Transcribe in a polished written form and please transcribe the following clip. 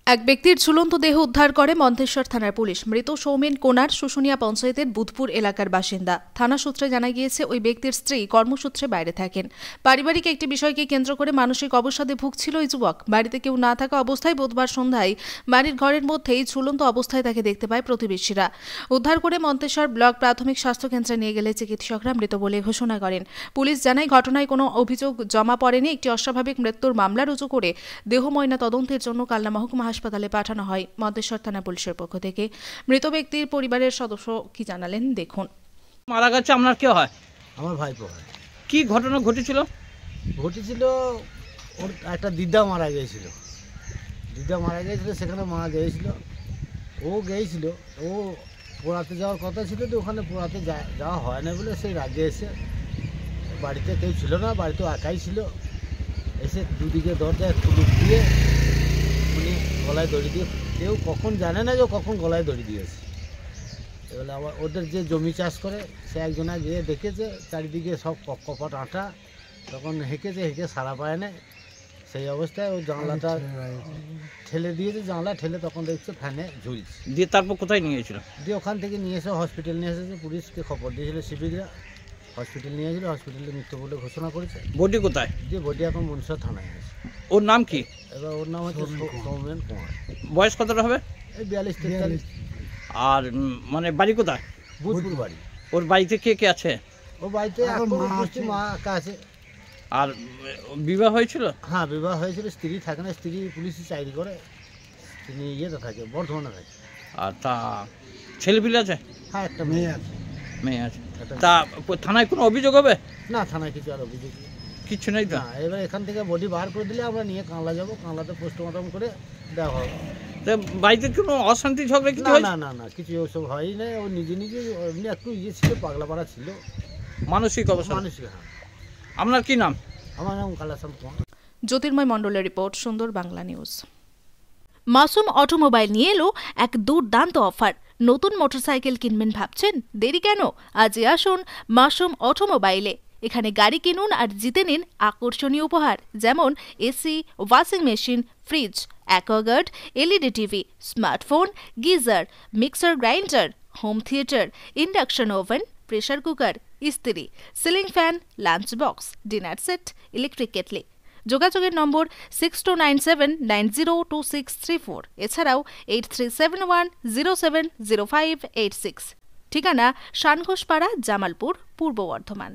এক ব্যক্তির ঝুলন্ত দেহ উদ্ধার করে মন্তেশ্বর থানার পুলিশ। মৃত সৌমেন কোনার শুশুনিয়া পঞ্চায়েতের বুধপুর এলাকার বাসিন্দা। থানা সূত্রে জানা গিয়েছে, ওই ব্যক্তির স্ত্রী কর্মসূত্রে বাইরে থাকেন। পারিবারিক একটি বিষয়কে কেন্দ্র করে মানসিক অবসাদে ভুগছিল ওই যুবক। বাড়িতে কেউ না থাকা অবস্থায় বুধবার সন্ধ্যায় বাড়ির ঘরের মধ্যেই ঝুলন্ত অবস্থায় তাকে দেখতে পায় প্রতিবেশীরা। উদ্ধার করে মন্তেশ্বর ব্লক প্রাথমিক স্বাস্থ্য কেন্দ্রে নিয়ে গেলে চিকিৎসকরা মৃত বলে ঘোষণা করেন। পুলিশ জানায়, ঘটনায় কোনো অভিযোগ জমা পড়েনি। একটি অস্বাভাবিক মৃত্যুর মামলা রুজু করে দেহ ময়না তদন্তের জন্য কালনা মহকুমা হাসপাতালে পাঠানো হয়। মন্তেশ্বর থানা পুলিশের পক্ষ থেকে মৃত ব্যক্তির পরিবারের সদস্য কি জানালেন দেখুন। মারা গেছে আপনার কে হয়? আমার ভাইপো হয়। কি ঘটনা ঘটেছিল? ওর একটা দিদা মারা গিয়েছিল। সেখানে মারা গিয়েছিল। ও গিয়েছিল, ও পোড়াতে যাওয়ার কথা ছিল, তো ওখানে পোড়াতে যাওয়া হয় না বলে সেই রাজ্যে এসে বাড়িতে কেউ ছিল না, বাড়িতে একাই ছিল। এসে দুদিকে দরজায় কুলুপ দিয়ে উনি গলায় দড়ি দিয়ে, কেউ কখন জানে না যে কখন গলায় দড়ি দিয়েছে। এবারে আবার ওদের যে জমি চাষ করে সে একজনা গিয়ে দেখেছে চারিদিকে সব কপট আটা, তখন হেঁকে সারা পায় না। সেই অবস্থায় ওই জানলাটা ঠেলে দিয়েছে, জানলা ঠেলে তখন দেখছে ফ্যানে ঝুলছে। দিয়ে তারপর কোথায় নিয়ে গেছিল? দিয়ে ওখান থেকে নিয়ে এসে হসপিটাল নিয়ে এসেছে। পুলিশকে খবর দিয়েছিল সিভিকরা, হসপিটাল নিয়ে গেছিল, হসপিটালে মৃত্যু বলে ঘোষণা করেছে। বডি কোথায়? দিয়ে বডি এখন মনসা থানায় আছে। ওর নাম কি? এবার ওর নাম হচ্ছে সৌমেন কুমার। বয়স কতটা হবে? এই 42-43। আর মানে বাড়ি কোথায়? বুধপুর বাড়ি। ওর বাড়িতে কে কে আছে? ও বাড়িতে মা একা আছে। আর বিবাহ হয়েছিল? হ্যাঁ, বিবাহ হয়েছিল। স্ত্রী থাকে না, স্ত্রী পুলিশে চাকরি করে, তিনি ইয়েতে থাকে, বর্ধমানে থাকে। আর তা ছেলেপিলে আছে? হ্যাঁ, একটা মেয়ে আছে। মেয়ে আছে। তা থানায় কোনো অভিযোগ হবে? না, থানায় কিছু আর অভিযোগ কিচ্ছু নেই তো? না। এবার এখান থেকে বডি বার করে দিলে আমরা নিয়ে কানলা যাবো, কানলাতে পোস্টমর্টম করে দেওয়া হবে। তা বাড়িতে কোনো অশান্তি ঝগড়া কিছু? না, কিছু ওসব হয়ই না। ও নিজে এমনি একটু ছিল, পাগলাপাড়া ছিল, মানসিক অবস্থা। হ্যাঁ। আপনার কি নাম? আমার নাম কালাসাম কুমার। জ্যোতির্ময় মণ্ডলের রিপোর্ট, সুন্দর বাংলা নিউজ। মাসুম অটোমোবাইল নিয়ে এলো এক দুর্দান্ত অফার। নতুন মোটরসাইকেল কিনবেন ভাবছেন? দেরি কেন? আজই আসুন মাসুম অটোমোবাইলে। এখানে গাড়ি কিনুন আর জিতে নিন আকর্ষণীয় উপহার, যেমন AC, washing machine, fridge, Aquaguard, LED TV, smartphone, geyser, mixer grinder, home theatre, induction oven, pressure cooker, ইস্ত্রি, ceiling fan, lunch box, dinner set, electric kettle. যোগাযোগের নম্বর 6297902634, এছাড়াও 8371070586। ঠিকানা শানঘোষপাড়া, জামালপুর, পূর্ব বর্ধমান।